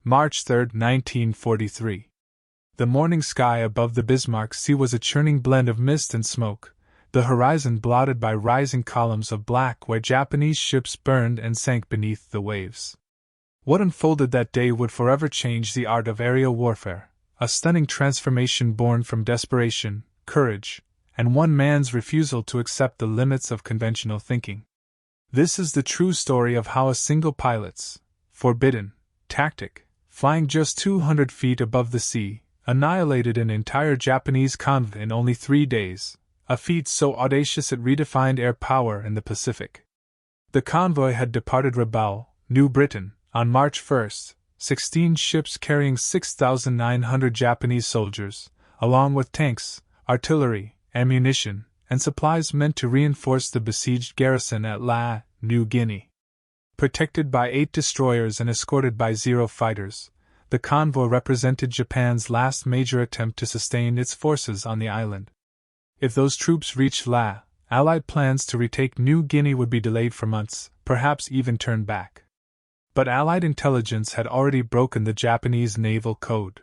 March 3, 1943. The morning sky above the Bismarck Sea was a churning blend of mist and smoke, the horizon blotted by rising columns of black where Japanese ships burned and sank beneath the waves. What unfolded that day would forever change the art of aerial warfare, a stunning transformation born from desperation, courage, and one man's refusal to accept the limits of conventional thinking. This is the true story of how a single pilot's forbidden tactic, flying just 200 feet above the sea, annihilated an entire Japanese convoy in only 3 days, a feat so audacious it redefined air power in the Pacific. The convoy had departed Rabaul, New Britain, on March 1, 16 ships carrying 6,900 Japanese soldiers, along with tanks, artillery, ammunition, and supplies meant to reinforce the besieged garrison at La, New Guinea. Protected by 8 destroyers and escorted by 0 fighters, the convoy represented Japan's last major attempt to sustain its forces on the island. If those troops reached La, Allied plans to retake New Guinea would be delayed for months, perhaps even turned back. But Allied intelligence had already broken the Japanese naval code.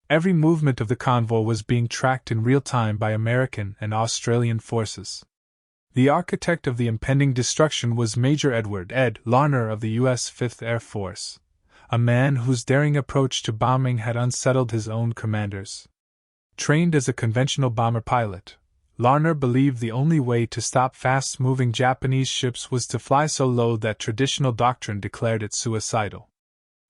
Every movement of the convoy was being tracked in real time by American and Australian forces. The architect of the impending destruction was Major Edward Larner of the U.S. 5th Air Force, a man whose daring approach to bombing had unsettled his own commanders. Trained as a conventional bomber pilot, Larner believed the only way to stop fast-moving Japanese ships was to fly so low that traditional doctrine declared it suicidal.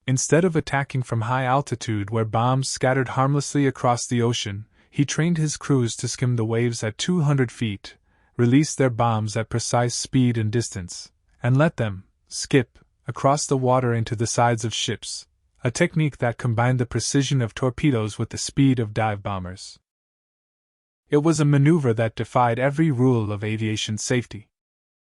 Instead of attacking from high altitude where bombs scattered harmlessly across the ocean, he trained his crews to skim the waves at 200 feet, release their bombs at precise speed and distance, and let them skip across the water into the sides of ships, a technique that combined the precision of torpedoes with the speed of dive bombers. It was a maneuver that defied every rule of aviation safety.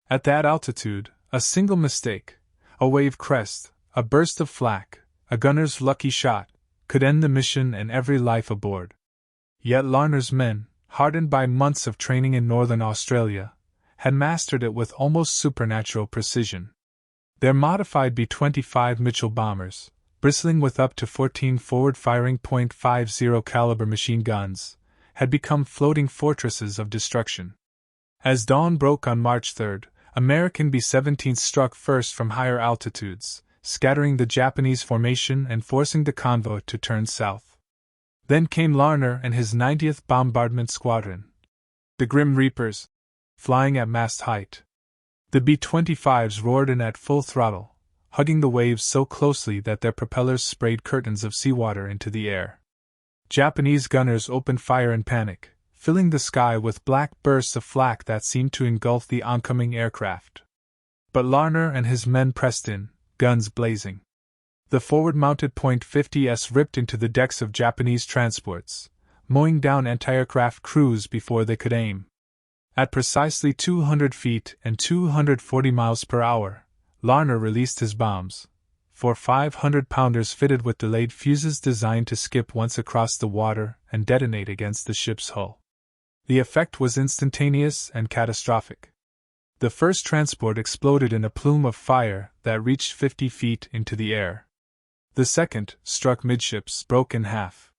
At that altitude, a single mistake, a wave crest, a burst of flak, a gunner's lucky shot, could end the mission and every life aboard. Yet Larner's men, hardened by months of training in northern Australia, had mastered it with almost supernatural precision. Their modified B-25 Mitchell bombers, bristling with up to 14 forward-firing .50 caliber machine guns, had become floating fortresses of destruction. As dawn broke on March 3, American B-17s struck first from higher altitudes, scattering the Japanese formation and forcing the convoy to turn south. Then came Larner and his 90th Bombardment Squadron, the Grim Reapers, flying at mast height. The B-25s roared in at full throttle, hugging the waves so closely that their propellers sprayed curtains of seawater into the air. Japanese gunners opened fire in panic, filling the sky with black bursts of flak that seemed to engulf the oncoming aircraft. But Larner and his men pressed in, guns blazing. The forward-mounted .50s ripped into the decks of Japanese transports, mowing down anti-aircraft crews before they could aim. At precisely 200 feet and 240 miles per hour, Larner released his bombs, 4 500-pounders fitted with delayed fuses designed to skip once across the water and detonate against the ship's hull. The effect was instantaneous and catastrophic. The first transport exploded in a plume of fire that reached 50 feet into the air. The second, struck midships, broke in half.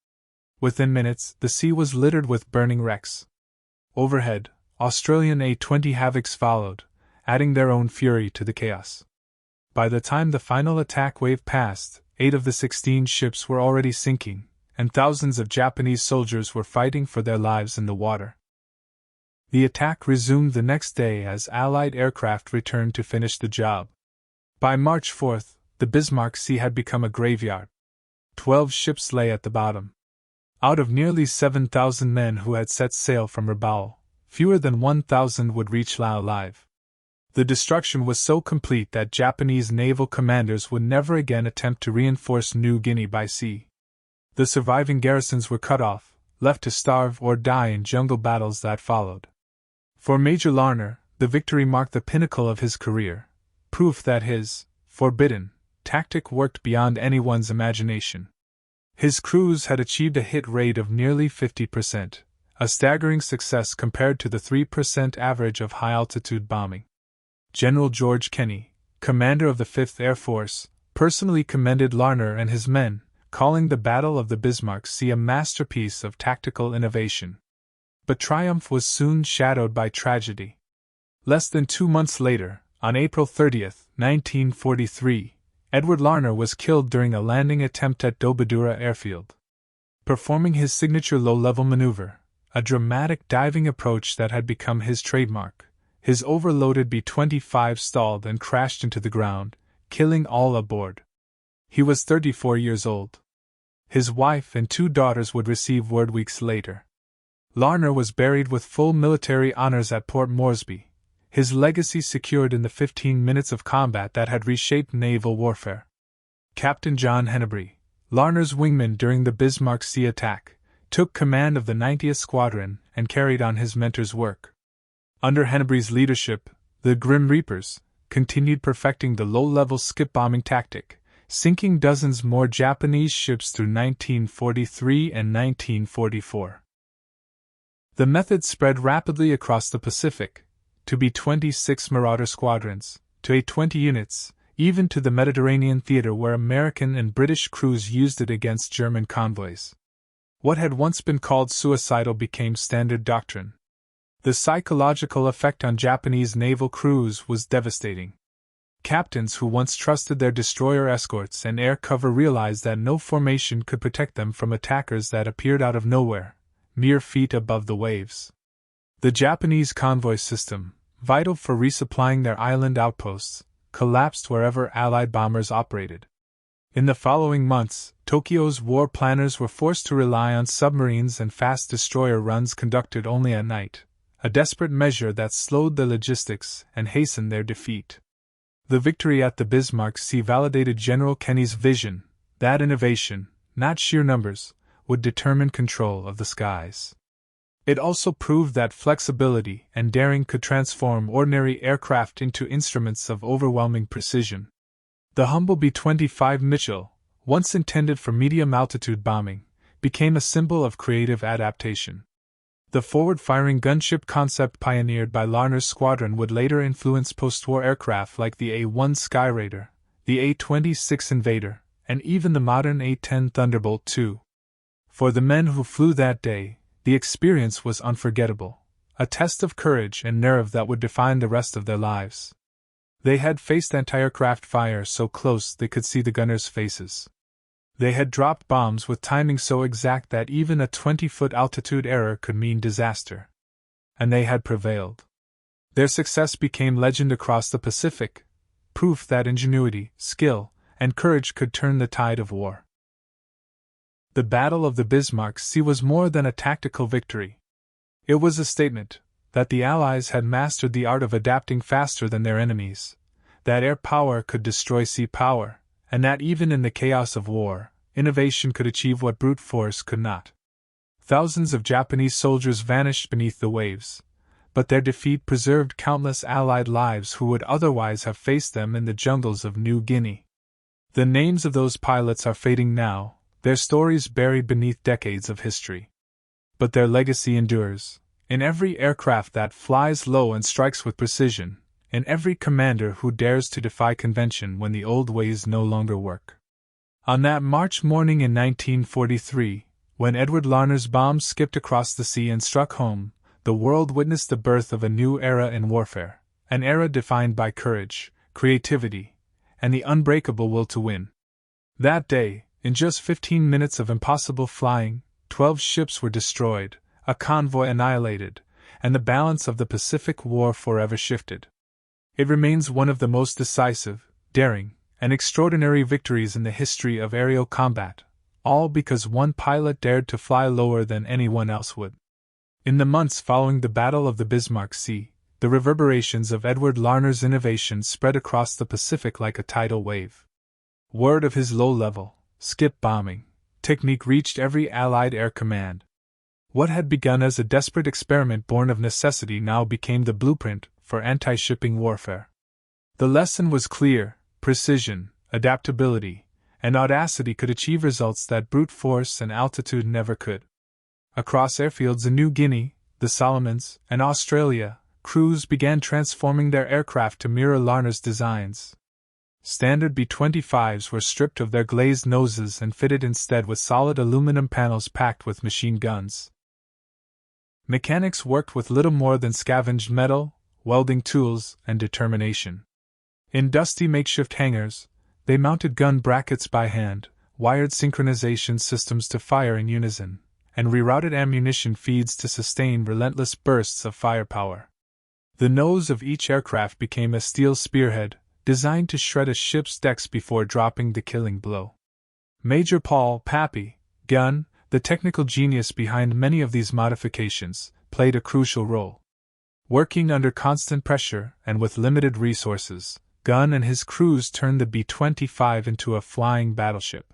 Within minutes, the sea was littered with burning wrecks. Overhead, Australian A-20 Havocs followed, adding their own fury to the chaos. By the time the final attack wave passed, 8 of the 16 ships were already sinking, and thousands of Japanese soldiers were fighting for their lives in the water. The attack resumed the next day as Allied aircraft returned to finish the job. By March 4, the Bismarck Sea had become a graveyard. 12 ships lay at the bottom. Out of nearly 7,000 men who had set sail from Rabaul, fewer than 1,000 would reach Laos alive. The destruction was so complete that Japanese naval commanders would never again attempt to reinforce New Guinea by sea. The surviving garrisons were cut off, left to starve or die in jungle battles that followed. For Major Larner, the victory marked the pinnacle of his career, proof that his forbidden tactic worked beyond anyone's imagination. His crews had achieved a hit rate of nearly 50%, a staggering success compared to the 3% average of high-altitude bombing. General George Kenney, commander of the 5th Air Force, personally commended Larner and his men, calling the Battle of the Bismarck Sea a masterpiece of tactical innovation. But triumph was soon shadowed by tragedy. Less than 2 months later, on April 30, 1943, Edward Larner was killed during a landing attempt at WW2 airfield. Performing his signature low-level maneuver, a dramatic diving approach that had become his trademark, his overloaded B-25 stalled and crashed into the ground, killing all aboard. He was 34 years old. His wife and 2 daughters would receive word weeks later. Larner was buried with full military honors at Port Moresby, his legacy secured in the 15 minutes of combat that had reshaped naval warfare. Captain John Hennebrey, Larner's wingman during the Bismarck Sea attack, took command of the 90th Squadron and carried on his mentor's work. Under Hennebrey's leadership, the Grim Reapers continued perfecting the low-level skip bombing tactic, sinking dozens more Japanese ships through 1943 and 1944. The method spread rapidly across the Pacific, to B-26 Marauder squadrons, to A-20 units, even to the Mediterranean theater where American and British crews used it against German convoys. What had once been called suicidal became standard doctrine. The psychological effect on Japanese naval crews was devastating. Captains who once trusted their destroyer escorts and air cover realized that no formation could protect them from attackers that appeared out of nowhere, mere feet above the waves. The Japanese convoy system, vital for resupplying their island outposts, collapsed wherever Allied bombers operated. In the following months, Tokyo's war planners were forced to rely on submarines and fast destroyer runs conducted only at night, a desperate measure that slowed the logistics and hastened their defeat. The victory at the Bismarck Sea validated General Kenny's vision that innovation, not sheer numbers, would determine control of the skies. It also proved that flexibility and daring could transform ordinary aircraft into instruments of overwhelming precision. The humble B-25 Mitchell, once intended for medium-altitude bombing, became a symbol of creative adaptation. The forward-firing gunship concept pioneered by Larner's squadron would later influence post-war aircraft like the A-1 Skyraider, the A-26 Invader, and even the modern A-10 Thunderbolt II. For the men who flew that day, the experience was unforgettable, a test of courage and nerve that would define the rest of their lives. They had faced anti-aircraft fire so close they could see the gunners' faces. They had dropped bombs with timing so exact that even a 20-foot altitude error could mean disaster. And they had prevailed. Their success became legend across the Pacific, proof that ingenuity, skill, and courage could turn the tide of war. The Battle of the Bismarck Sea was more than a tactical victory. It was a statement that the Allies had mastered the art of adapting faster than their enemies, that air power could destroy sea power, and that even in the chaos of war, innovation could achieve what brute force could not. Thousands of Japanese soldiers vanished beneath the waves, but their defeat preserved countless Allied lives who would otherwise have faced them in the jungles of New Guinea. The names of those pilots are fading now, their stories buried beneath decades of history. But their legacy endures, in every aircraft that flies low and strikes with precision, in every commander who dares to defy convention when the old ways no longer work. On that March morning in 1943, when Edward Larner's bombs skipped across the sea and struck home, the world witnessed the birth of a new era in warfare, an era defined by courage, creativity, and the unbreakable will to win. That day, in just 15 minutes of impossible flying, 12 ships were destroyed, a convoy annihilated, and the balance of the Pacific War forever shifted. It remains one of the most decisive, daring, and extraordinary victories in the history of aerial combat, all because one pilot dared to fly lower than anyone else would. In the months following the Battle of the Bismarck Sea, the reverberations of Edward Larner's innovation spread across the Pacific like a tidal wave. Word of his low-level, skip bombing technique reached every Allied air command. What had begun as a desperate experiment born of necessity now became the blueprint for anti-shipping warfare. The lesson was clear: precision, adaptability, and audacity could achieve results that brute force and altitude never could. Across airfields in New Guinea, the Solomons, and Australia, crews began transforming their aircraft to mirror Larner's designs. Standard B-25s were stripped of their glazed noses and fitted instead with solid aluminum panels packed with machine guns. Mechanics worked with little more than scavenged metal, welding tools, and determination. In dusty makeshift hangars, they mounted gun brackets by hand, wired synchronization systems to fire in unison, and rerouted ammunition feeds to sustain relentless bursts of firepower. The nose of each aircraft became a steel spearhead, designed to shred a ship's decks before dropping the killing blow. Major Paul "Pappy" Gunn, the technical genius behind many of these modifications, played a crucial role. Working under constant pressure and with limited resources, Gunn and his crews turned the B-25 into a flying battleship.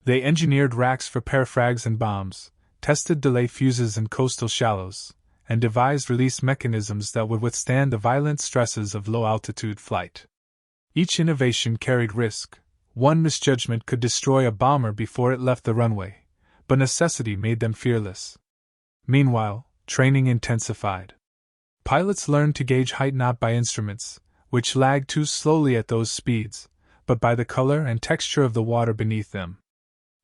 They engineered racks for parafrags and bombs, tested delay fuses in coastal shallows, and devised release mechanisms that would withstand the violent stresses of low-altitude flight. Each innovation carried risk. One misjudgment could destroy a bomber before it left the runway, but necessity made them fearless. Meanwhile, training intensified. Pilots learned to gauge height not by instruments, which lagged too slowly at those speeds, but by the color and texture of the water beneath them.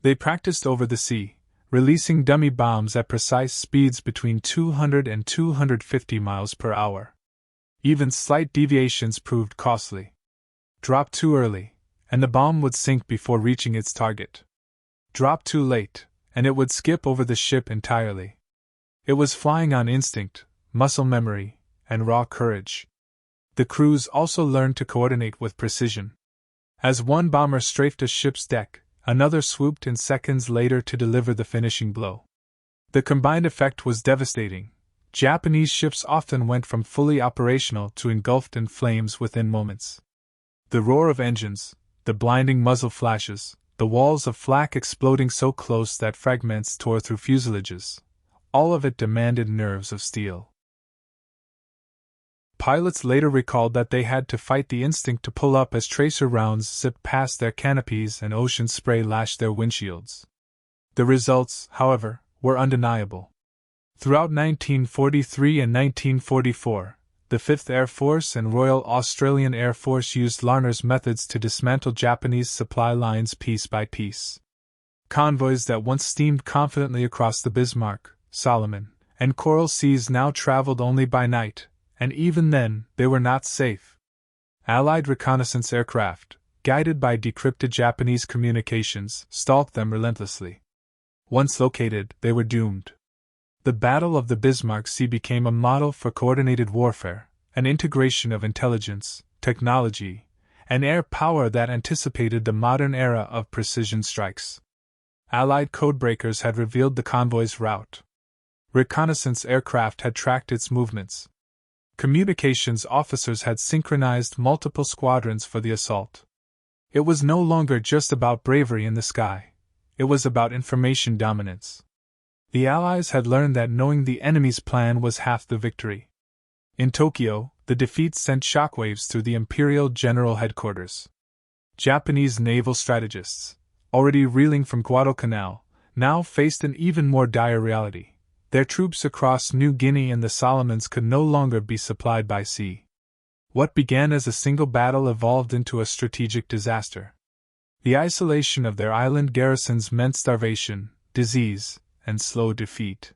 They practiced over the sea, releasing dummy bombs at precise speeds between 200 and 250 miles per hour. Even slight deviations proved costly. Drop too early, and the bomb would sink before reaching its target. Drop too late, and it would skip over the ship entirely. It was flying on instinct, muscle memory, and raw courage. The crews also learned to coordinate with precision. As one bomber strafed a ship's deck, another swooped in seconds later to deliver the finishing blow. The combined effect was devastating. Japanese ships often went from fully operational to engulfed in flames within moments. The roar of engines, the blinding muzzle flashes, the walls of flak exploding so close that fragments tore through fuselages, all of it demanded nerves of steel. Pilots later recalled that they had to fight the instinct to pull up as tracer rounds zipped past their canopies and ocean spray lashed their windshields. The results, however, were undeniable. Throughout 1943 and 1944, the 5th Air Force and Royal Australian Air Force used Larner's methods to dismantle Japanese supply lines piece by piece. Convoys that once steamed confidently across the Bismarck, Solomon, and Coral Seas now traveled only by night, and even then, they were not safe. Allied reconnaissance aircraft, guided by decrypted Japanese communications, stalked them relentlessly. Once located, they were doomed. The Battle of the Bismarck Sea became a model for coordinated warfare, an integration of intelligence, technology, and air power that anticipated the modern era of precision strikes. Allied codebreakers had revealed the convoy's route. Reconnaissance aircraft had tracked its movements. Communications officers had synchronized multiple squadrons for the assault. It was no longer just about bravery in the sky. It was about information dominance. The Allies had learned that knowing the enemy's plan was half the victory. In Tokyo, the defeat sent shockwaves through the Imperial General Headquarters. Japanese naval strategists, already reeling from Guadalcanal, now faced an even more dire reality. Their troops across New Guinea and the Solomons could no longer be supplied by sea. What began as a single battle evolved into a strategic disaster. The isolation of their island garrisons meant starvation, disease, and slow defeat.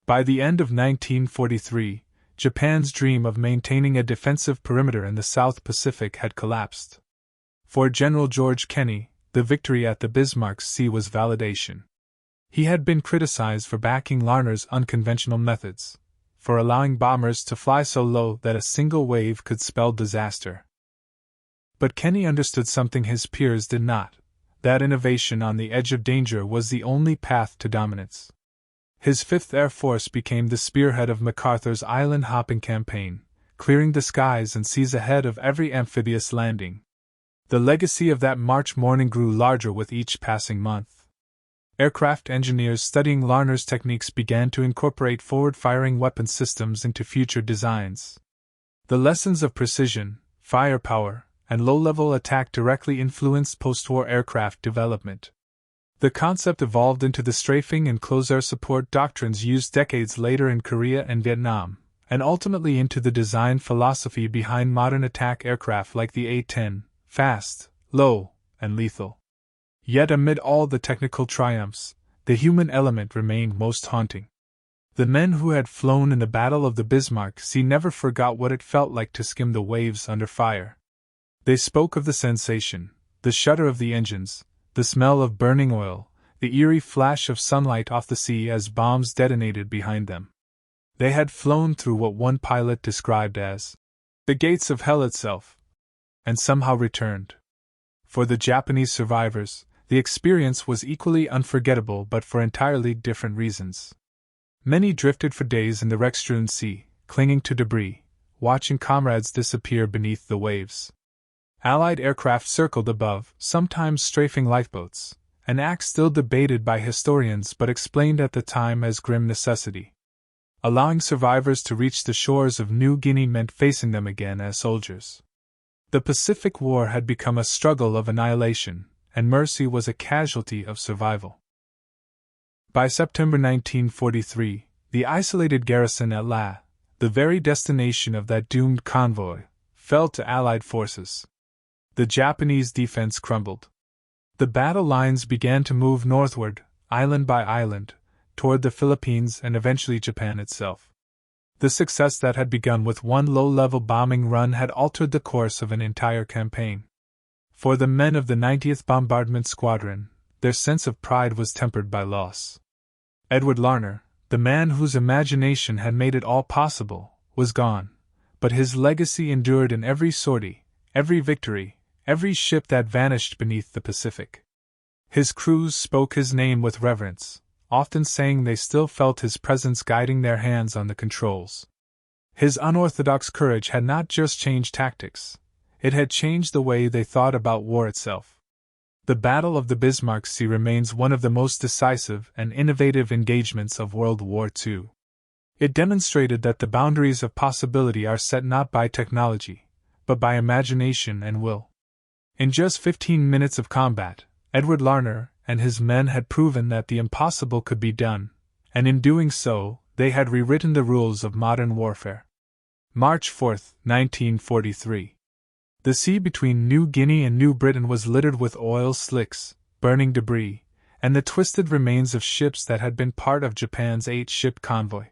By the end of 1943, Japan's dream of maintaining a defensive perimeter in the South Pacific had collapsed. For General George Kenney, the victory at the Bismarck Sea was validation. He had been criticized for backing Larner's unconventional methods, for allowing bombers to fly so low that a single wave could spell disaster. But Kenney understood something his peers did not, that innovation on the edge of danger was the only path to dominance. His 5th Air Force became the spearhead of MacArthur's island-hopping campaign, clearing the skies and seas ahead of every amphibious landing. The legacy of that March morning grew larger with each passing month. Aircraft engineers studying Larner's techniques began to incorporate forward-firing weapon systems into future designs. The lessons of precision, firepower, and low-level attack directly influenced post-war aircraft development. The concept evolved into the strafing and close-air support doctrines used decades later in Korea and Vietnam, and ultimately into the design philosophy behind modern attack aircraft like the A-10, fast, low, and lethal. Yet amid all the technical triumphs, the human element remained most haunting. The men who had flown in the Battle of the Bismarck Sea never forgot what it felt like to skim the waves under fire. They spoke of the sensation, the shudder of the engines, the smell of burning oil, the eerie flash of sunlight off the sea as bombs detonated behind them. They had flown through what one pilot described as the gates of hell itself, and somehow returned. For the Japanese survivors, the experience was equally unforgettable but for entirely different reasons. Many drifted for days in the wreck-strewn sea, clinging to debris, watching comrades disappear beneath the waves. Allied aircraft circled above, sometimes strafing lifeboats, an act still debated by historians but explained at the time as grim necessity. Allowing survivors to reach the shores of New Guinea meant facing them again as soldiers. The Pacific War had become a struggle of annihilation, and mercy was a casualty of survival. By September 1943, the isolated garrison at La, the very destination of that doomed convoy, fell to Allied forces. The Japanese defense crumbled. The battle lines began to move northward, island by island, toward the Philippines and eventually Japan itself. The success that had begun with one low-level bombing run had altered the course of an entire campaign. For the men of the 90th Bombardment Squadron, their sense of pride was tempered by loss. Edward Larner, the man whose imagination had made it all possible, was gone, but his legacy endured in every sortie, every victory, every ship that vanished beneath the Pacific. His crews spoke his name with reverence, often saying they still felt his presence guiding their hands on the controls. His unorthodox courage had not just changed tactics, it had changed the way they thought about war itself. The Battle of the Bismarck Sea remains one of the most decisive and innovative engagements of World War II. It demonstrated that the boundaries of possibility are set not by technology, but by imagination and will. In just 15 minutes of combat, Edward Larner and his men had proven that the impossible could be done, and in doing so, they had rewritten the rules of modern warfare. March 4, 1943. The sea between New Guinea and New Britain was littered with oil slicks, burning debris, and the twisted remains of ships that had been part of Japan's 8-ship convoy.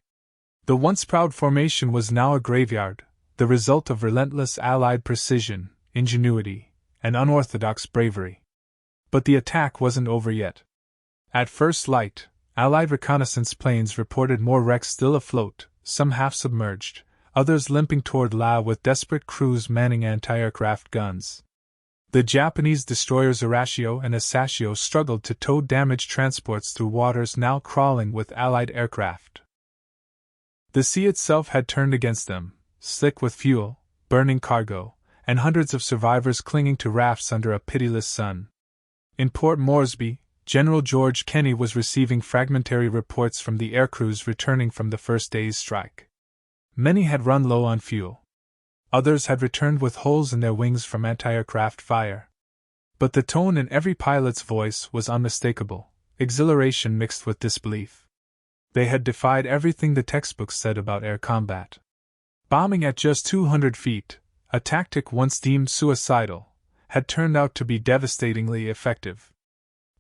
The once proud formation was now a graveyard, the result of relentless Allied precision, ingenuity, and unorthodox bravery. But the attack wasn't over yet. At first light, Allied reconnaissance planes reported more wrecks still afloat, some half-submerged, others limping toward La with desperate crews manning anti-aircraft guns. The Japanese destroyers Arashio and Asashio struggled to tow damaged transports through waters now crawling with Allied aircraft. The sea itself had turned against them, slick with fuel, burning cargo, and hundreds of survivors clinging to rafts under a pitiless sun. In Port Moresby, General George Kenney was receiving fragmentary reports from the aircrews returning from the first day's strike. Many had run low on fuel. Others had returned with holes in their wings from anti-aircraft fire. But the tone in every pilot's voice was unmistakable, exhilaration mixed with disbelief. They had defied everything the textbooks said about air combat. Bombing at just 200 feet, a tactic once deemed suicidal, had turned out to be devastatingly effective.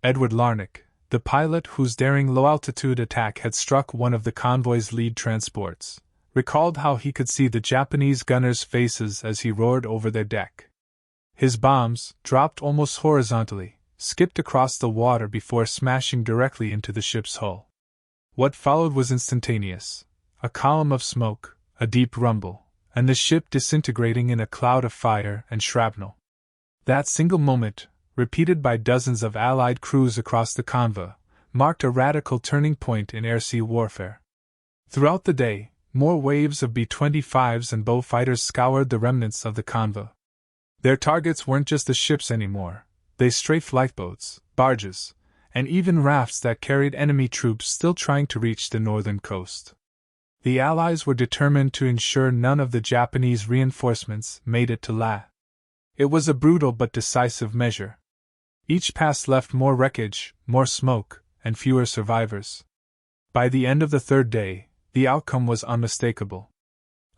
Edward Larner, the pilot whose daring low-altitude attack had struck one of the convoy's lead transports, recalled how he could see the Japanese gunners' faces as he roared over their deck. His bombs, dropped almost horizontally, skipped across the water before smashing directly into the ship's hull. What followed was instantaneous: a column of smoke, a deep rumble, and the ship disintegrating in a cloud of fire and shrapnel. That single moment, repeated by dozens of Allied crews across the convoy, marked a radical turning point in air-sea warfare. Throughout the day, more waves of B-25s and bow fighters scoured the remnants of the convoy. Their targets weren't just the ships anymore, they strafed lifeboats, barges, and even rafts that carried enemy troops still trying to reach the northern coast. The Allies were determined to ensure none of the Japanese reinforcements made it to La. It was a brutal but decisive measure. Each pass left more wreckage, more smoke, and fewer survivors. By the end of the third day, the outcome was unmistakable.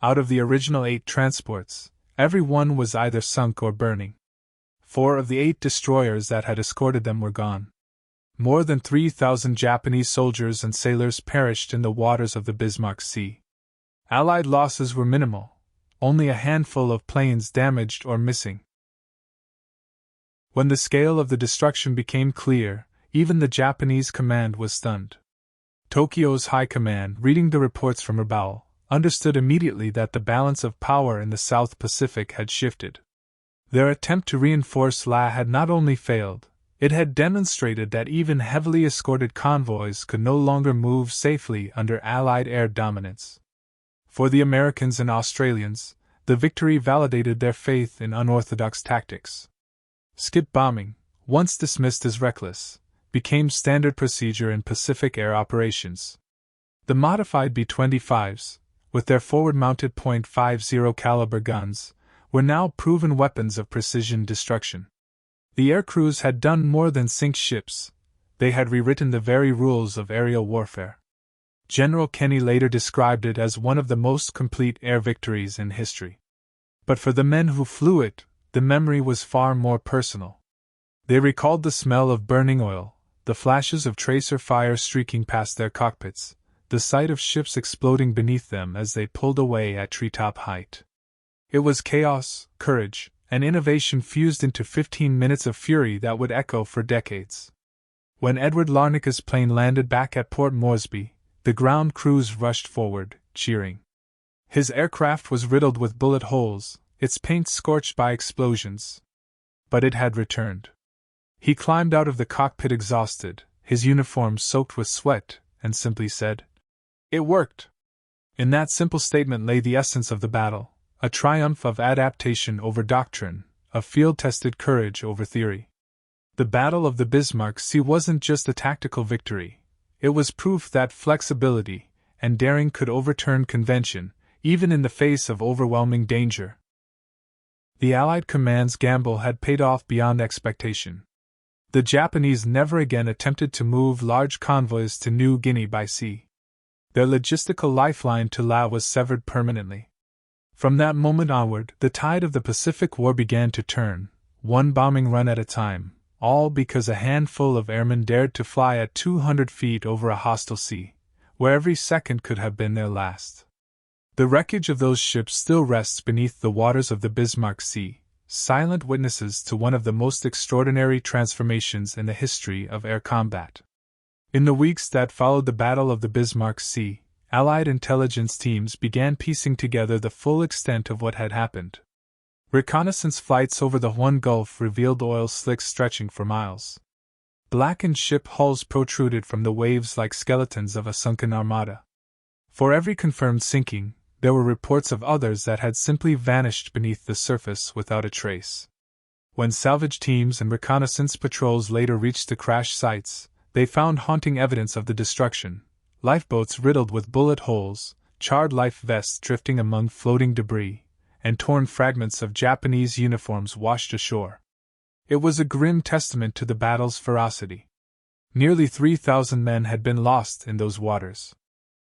Out of the original 8 transports, every one was either sunk or burning. 4 of the 8 destroyers that had escorted them were gone. More than 3,000 Japanese soldiers and sailors perished in the waters of the Bismarck Sea. Allied losses were minimal, only a handful of planes damaged or missing. When the scale of the destruction became clear, even the Japanese command was stunned. Tokyo's high command, reading the reports from Rabaul, understood immediately that the balance of power in the South Pacific had shifted. Their attempt to reinforce La had not only failed, it had demonstrated that even heavily escorted convoys could no longer move safely under Allied air dominance. For the Americans and Australians, the victory validated their faith in unorthodox tactics. Skip bombing, once dismissed as reckless, became standard procedure in Pacific air operations. The modified B-25s, with their forward-mounted .50 caliber guns, were now proven weapons of precision destruction. The air crews had done more than sink ships, they had rewritten the very rules of aerial warfare. General Kenny later described it as one of the most complete air victories in history. But for the men who flew it, the memory was far more personal. They recalled the smell of burning oil, the flashes of tracer fire streaking past their cockpits, the sight of ships exploding beneath them as they pulled away at treetop height. It was chaos, courage, and innovation fused into 15 minutes of fury that would echo for decades. When Edward Larner's plane landed back at Port Moresby, the ground crews rushed forward, cheering. His aircraft was riddled with bullet holes, its paint scorched by explosions. But it had returned. He climbed out of the cockpit exhausted, his uniform soaked with sweat, and simply said, "It worked." In that simple statement lay the essence of the battle. A triumph of adaptation over doctrine, of field-tested courage over theory. The Battle of the Bismarck Sea wasn't just a tactical victory, it was proof that flexibility and daring could overturn convention, even in the face of overwhelming danger. The Allied command's gamble had paid off beyond expectation. The Japanese never again attempted to move large convoys to New Guinea by sea. Their logistical lifeline to La was severed permanently. From that moment onward, the tide of the Pacific War began to turn, one bombing run at a time, all because a handful of airmen dared to fly at 200 feet over a hostile sea, where every second could have been their last. The wreckage of those ships still rests beneath the waters of the Bismarck Sea, silent witnesses to one of the most extraordinary transformations in the history of air combat. In the weeks that followed the Battle of the Bismarck Sea, Allied intelligence teams began piecing together the full extent of what had happened. Reconnaissance flights over the Huon Gulf revealed oil slicks stretching for miles. Blackened ship hulls protruded from the waves like skeletons of a sunken armada. For every confirmed sinking, there were reports of others that had simply vanished beneath the surface without a trace. When salvage teams and reconnaissance patrols later reached the crash sites, they found haunting evidence of the destruction. Lifeboats riddled with bullet holes, charred life vests drifting among floating debris, and torn fragments of Japanese uniforms washed ashore. It was a grim testament to the battle's ferocity. Nearly 3,000 men had been lost in those waters.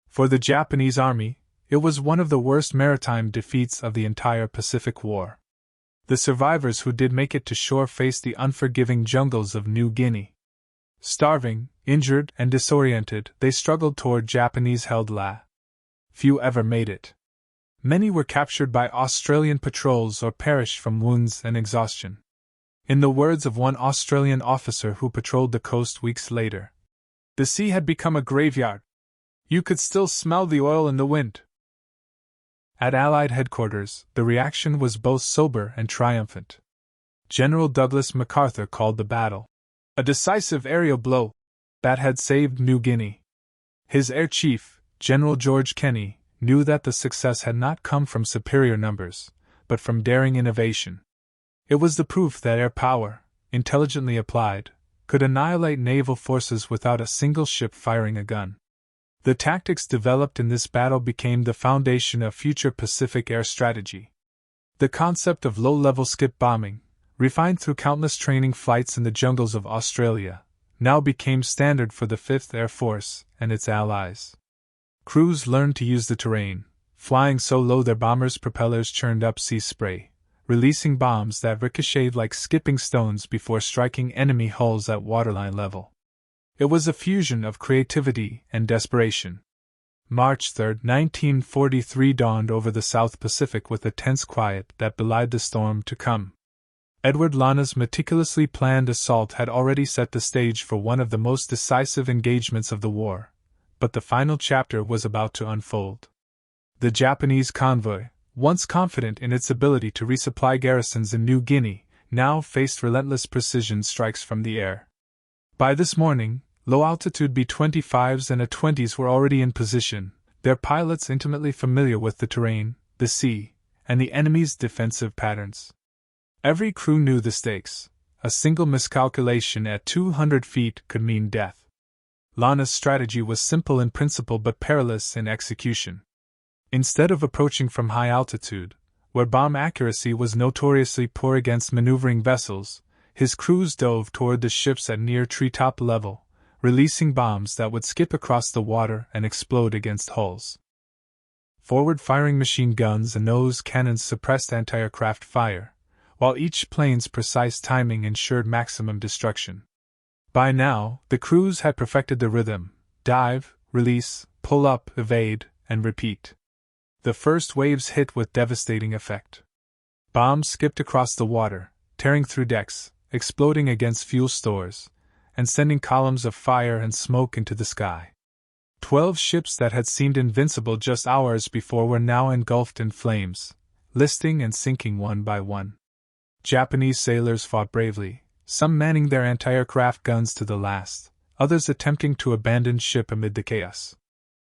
For the Japanese army, it was one of the worst maritime defeats of the entire Pacific War. The survivors who did make it to shore faced the unforgiving jungles of New Guinea. Starving, injured, and disoriented, they struggled toward Japanese-held La. Few ever made it. Many were captured by Australian patrols or perished from wounds and exhaustion. In the words of one Australian officer who patrolled the coast weeks later, "The sea had become a graveyard. You could still smell the oil in the wind." At Allied headquarters, the reaction was both sober and triumphant. General Douglas MacArthur called the battle a decisive aerial blow that had saved New Guinea. His air chief, General George Kenny, knew that the success had not come from superior numbers, but from daring innovation. It was the proof that air power, intelligently applied, could annihilate naval forces without a single ship firing a gun. The tactics developed in this battle became the foundation of future Pacific air strategy. The concept of low-level skip bombing, refined through countless training flights in the jungles of Australia, now became standard for the 5th Air Force and its allies. Crews learned to use the terrain, flying so low their bombers' propellers churned up sea spray, releasing bombs that ricocheted like skipping stones before striking enemy hulls at waterline level. It was a fusion of creativity and desperation. March 3, 1943 dawned over the South Pacific with a tense quiet that belied the storm to come. Edward Larner's meticulously planned assault had already set the stage for one of the most decisive engagements of the war, but the final chapter was about to unfold. The Japanese convoy, once confident in its ability to resupply garrisons in New Guinea, now faced relentless precision strikes from the air. By this morning, low-altitude B-25s and A-20s were already in position, their pilots intimately familiar with the terrain, the sea, and the enemy's defensive patterns. Every crew knew the stakes. A single miscalculation at 200 feet could mean death. Larner's strategy was simple in principle but perilous in execution. Instead of approaching from high altitude, where bomb accuracy was notoriously poor against maneuvering vessels, his crews dove toward the ships at near treetop level, releasing bombs that would skip across the water and explode against hulls. Forward-firing machine guns and nose cannons suppressed anti-aircraft fire, while each plane's precise timing ensured maximum destruction. By now, the crews had perfected the rhythm: dive, release, pull up, evade, and repeat. The first waves hit with devastating effect. Bombs skipped across the water, tearing through decks, exploding against fuel stores, and sending columns of fire and smoke into the sky. 12 ships that had seemed invincible just hours before were now engulfed in flames, listing and sinking one by one. Japanese sailors fought bravely, some manning their anti-aircraft guns to the last, others attempting to abandon ship amid the chaos.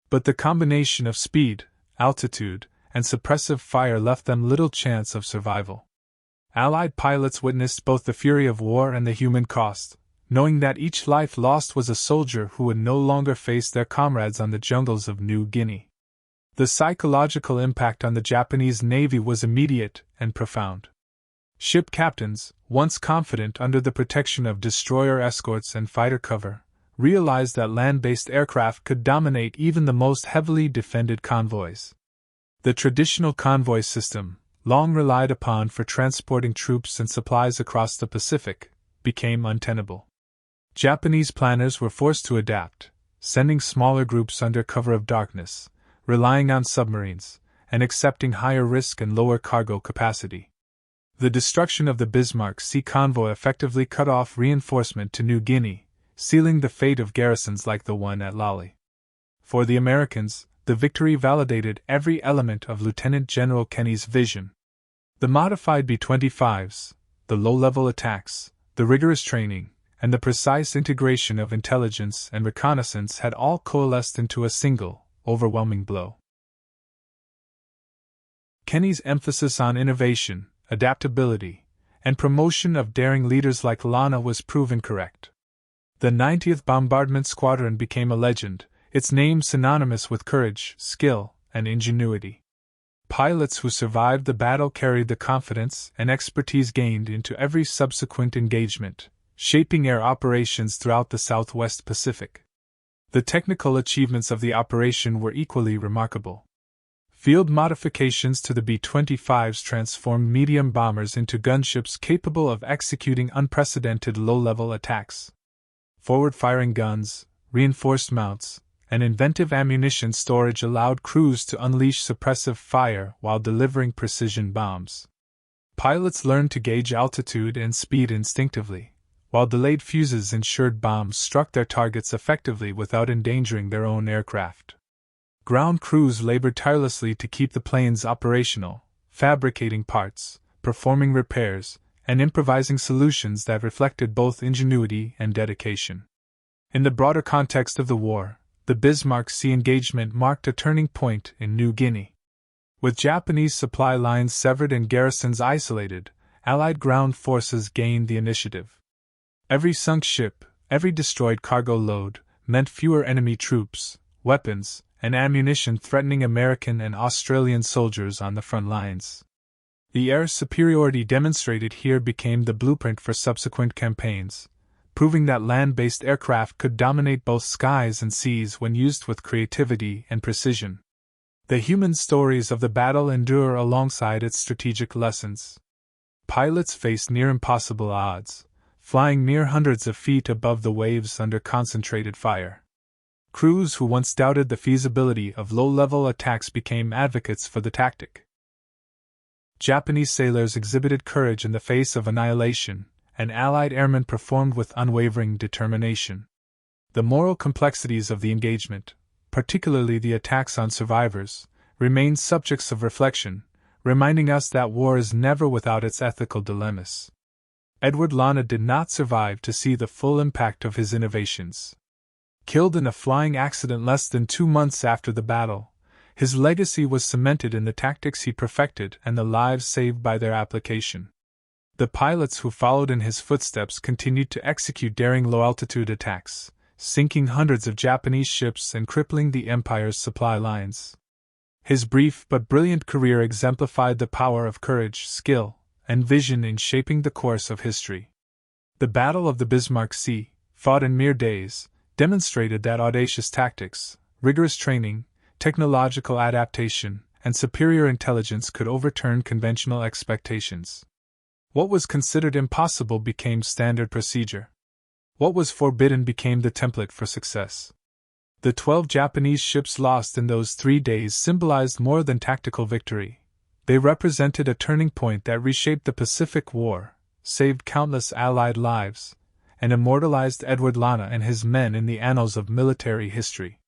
But the combination of speed, altitude, and suppressive fire left them little chance of survival. Allied pilots witnessed both the fury of war and the human cost, knowing that each life lost was a soldier who would no longer face their comrades on the jungles of New Guinea. The psychological impact on the Japanese Navy was immediate and profound. Ship captains, once confident under the protection of destroyer escorts and fighter cover, realized that land-based aircraft could dominate even the most heavily defended convoys. The traditional convoy system, long relied upon for transporting troops and supplies across the Pacific, became untenable. Japanese planners were forced to adapt, sending smaller groups under cover of darkness, relying on submarines, and accepting higher risk and lower cargo capacity. The destruction of the Bismarck Sea convoy effectively cut off reinforcement to New Guinea, sealing the fate of garrisons like the one at Lally. For the Americans, the victory validated every element of Lieutenant General Kenny's vision. The modified B-25s, the low-level attacks, the rigorous training, and the precise integration of intelligence and reconnaissance had all coalesced into a single, overwhelming blow. Kenny's emphasis on innovation, adaptability, and promotion of daring leaders like Larner was proven correct. The 90th Bombardment Squadron became a legend, its name synonymous with courage, skill, and ingenuity. Pilots who survived the battle carried the confidence and expertise gained into every subsequent engagement, shaping air operations throughout the Southwest Pacific. The technical achievements of the operation were equally remarkable. Field modifications to the B-25s transformed medium bombers into gunships capable of executing unprecedented low-level attacks. Forward-firing guns, reinforced mounts, and inventive ammunition storage allowed crews to unleash suppressive fire while delivering precision bombs. Pilots learned to gauge altitude and speed instinctively, while delayed fuses ensured bombs struck their targets effectively without endangering their own aircraft. Ground crews labored tirelessly to keep the planes operational, fabricating parts, performing repairs, and improvising solutions that reflected both ingenuity and dedication. In the broader context of the war, the Bismarck Sea engagement marked a turning point in New Guinea. With Japanese supply lines severed and garrisons isolated, Allied ground forces gained the initiative. Every sunk ship, every destroyed cargo load, meant fewer enemy troops, weapons, and ammunition threatening American and Australian soldiers on the front lines. The air superiority demonstrated here became the blueprint for subsequent campaigns, proving that land-based aircraft could dominate both skies and seas when used with creativity and precision. The human stories of the battle endure alongside its strategic lessons. pilots faced near impossible odds, flying near hundreds of feet above the waves under concentrated fire. Crews who once doubted the feasibility of low-level attacks became advocates for the tactic. Japanese sailors exhibited courage in the face of annihilation, and Allied airmen performed with unwavering determination. The moral complexities of the engagement, particularly the attacks on survivors, remain subjects of reflection, reminding us that war is never without its ethical dilemmas. Edward Larner did not survive to see the full impact of his innovations. Killed in a flying accident less than 2 months after the battle, his legacy was cemented in the tactics he perfected and the lives saved by their application. The pilots who followed in his footsteps continued to execute daring low-altitude attacks, sinking hundreds of Japanese ships and crippling the Empire's supply lines. His brief but brilliant career exemplified the power of courage, skill, and vision in shaping the course of history. The Battle of the Bismarck Sea, fought in mere days, demonstrated that audacious tactics, rigorous training, technological adaptation, and superior intelligence could overturn conventional expectations. What was considered impossible became standard procedure. What was forbidden became the template for success. The 12 Japanese ships lost in those 3 days symbolized more than tactical victory. They represented a turning point that reshaped the Pacific War, saved countless Allied lives, and immortalized Edward Larner and his men in the annals of military history.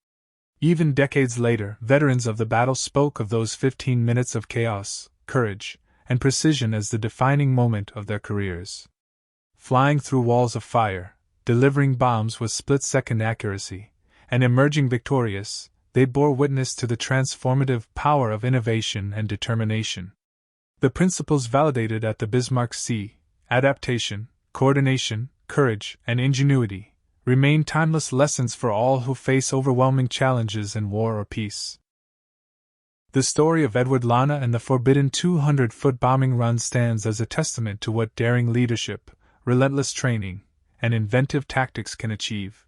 Even decades later, veterans of the battle spoke of those 15 minutes of chaos, courage, and precision as the defining moment of their careers. Flying through walls of fire, delivering bombs with split-second accuracy, and emerging victorious, they bore witness to the transformative power of innovation and determination. The principles validated at the Bismarck Sea, adaptation, coordination, courage, and ingenuity, remain timeless lessons for all who face overwhelming challenges in war or peace. The story of Edward Larner and the forbidden 200-foot bombing run stands as a testament to what daring leadership, relentless training, and inventive tactics can achieve.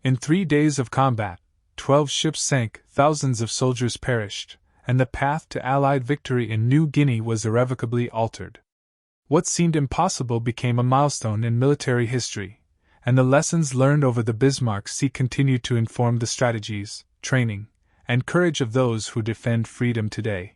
In 3 days of combat, 12 ships sank, thousands of soldiers perished, and the path to Allied victory in New Guinea was irrevocably altered. What seemed impossible became a milestone in military history, and the lessons learned over the Bismarck Sea continue to inform the strategies, training, and courage of those who defend freedom today.